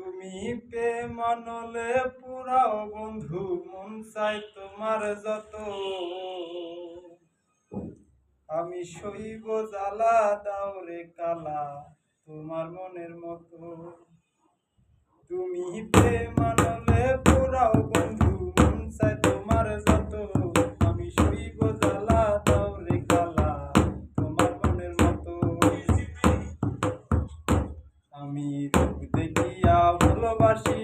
তুমি প্রেম আনলে পুরাও বন্ধু, মন চাই তোমার যত। আমি সইব জ্বালা, দাও রে কালা তোমার মনের মতো। তুমি প্রেম আনলে পুরাও বন্ধু, মন চাই তোমার যত। আমি সইব জ্বালা, দাও রে কালা তোমার মনের মতো। আমি রূপ দেখিয়া ভালোবাসি